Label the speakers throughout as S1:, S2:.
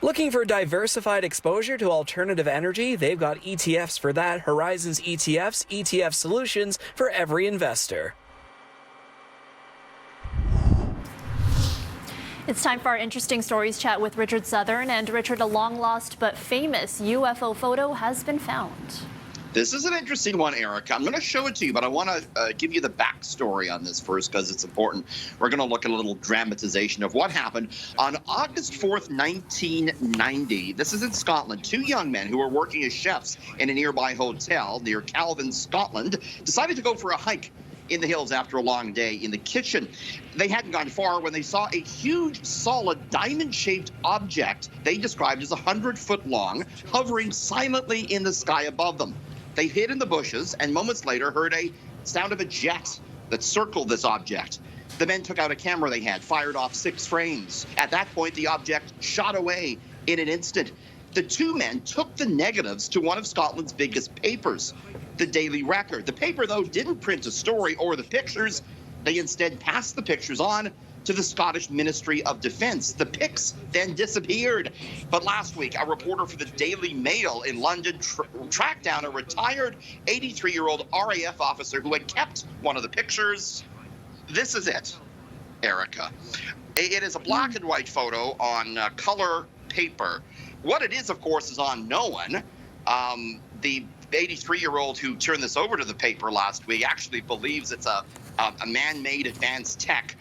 S1: Looking for diversified exposure to alternative energy? They've got ETFs for that. Horizons ETFs, ETF solutions for every investor.
S2: It's time for our interesting stories chat with Richard Southern. And Richard, a long-lost but famous UFO photo has been found.
S3: This is an interesting one, Erica. I'm going to show it to you, but I want to give you the backstory on this first because it's important. We're going to look at a little dramatization of what happened on August 4th, 1990. This is in Scotland. Two young men who were working as chefs in a nearby hotel near Calvin, Scotland, decided to go for a hike in the hills after a long day in the kitchen. They hadn't gone far when they saw a huge, solid, diamond-shaped object they described as 100-foot long, hovering silently in the sky above them. They hid in the bushes and moments later heard a sound of a jet that circled this object. The men took out a camera they had, fired off 6 frames. At that point, the object shot away in an instant. The two men took the negatives to one of Scotland's biggest papers, the Daily Record. The paper, though, didn't print a story or the pictures. They instead passed the pictures on to the Scottish Ministry of Defence. The pics then disappeared. But last week, a reporter for the Daily Mail in London tracked down a retired 83-year-old RAF officer who had kept one of the pictures. This is it, Erica. It is a black and white photo on color paper. What it is, of course, is unknown. The 83-year-old who turned this over to the paper last week actually believes it's a man-made advanced tech.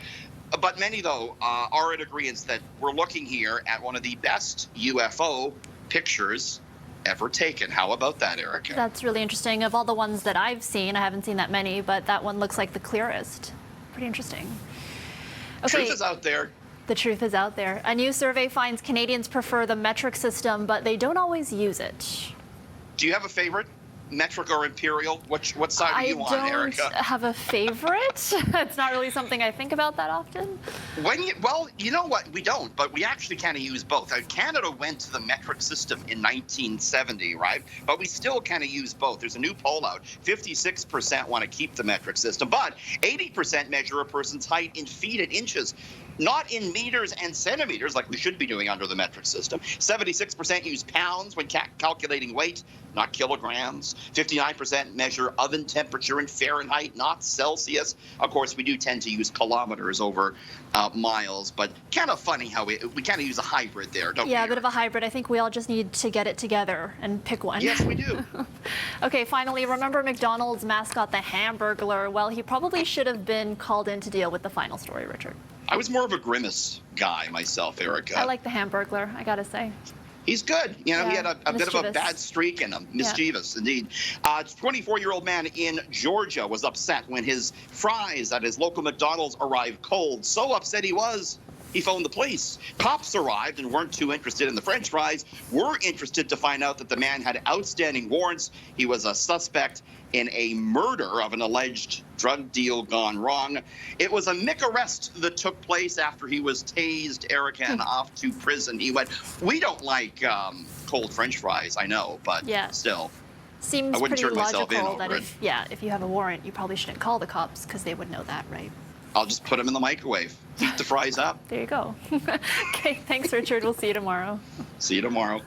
S3: But many, though, are in agreement that we're looking here at one of the best UFO pictures ever taken. How about that, Erica?
S2: That's really interesting. Of all the ones that I've seen, I haven't seen that many, but that one looks like the clearest. Pretty interesting. Okay.
S3: Truth is out there.
S2: The truth is out there. A new survey finds Canadians prefer the metric system, but they don't always use it. Do
S3: you have a favorite? Metric or imperial? What side are you on, Erica?
S2: I don't have a favorite. It's not really something I think about that often.
S3: Well, you know what? We don't, but we actually kind of use both. Canada went to the metric system in 1970, right? But we still kind of use both. There's a new poll out. 56% want to keep the metric system, but 80% measure a person's height in feet and inches, not in meters and centimeters like we should be doing under the metric system. 76% use pounds when calculating weight, not kilograms. 59% measure oven temperature in Fahrenheit, not Celsius. Of course, we do tend to use kilometers over miles, but kind of funny how we kind of use a hybrid there, don't we?
S2: Yeah, a bit of a hybrid. I think we all just need to get it together and pick one.
S3: Yes, we do.
S2: Okay, finally, remember McDonald's mascot, the Hamburglar? Well, he probably should have been called in to deal with the final story, Richard.
S3: I was more of a Grimace guy myself, Erica.
S2: I like the Hamburglar, I gotta say.
S3: He's good. You know,
S2: yeah,
S3: he had a bit of a bad streak in him. Mischievous, indeed. A 24-year-old man in Georgia was upset when his fries at his local McDonald's arrived cold. So upset he phoned the police. Cops arrived and weren't too interested in the French fries, were interested to find out that the man had outstanding warrants. He was a suspect in a murder of an alleged drug deal gone wrong. It was a Mick arrest that took place after he was tased, Erica, and off to prison. He went, we don't like cold French fries, I know, but still.
S2: Seems
S3: I wouldn't
S2: pretty
S3: turn myself in
S2: logical that
S3: over it.
S2: if you have a warrant, you probably shouldn't call the cops because they would know that, right?
S3: I'll just put them in the microwave. Heat the fries up.
S2: There you go. Okay, thanks, Richard. We'll see you tomorrow.
S3: See you tomorrow.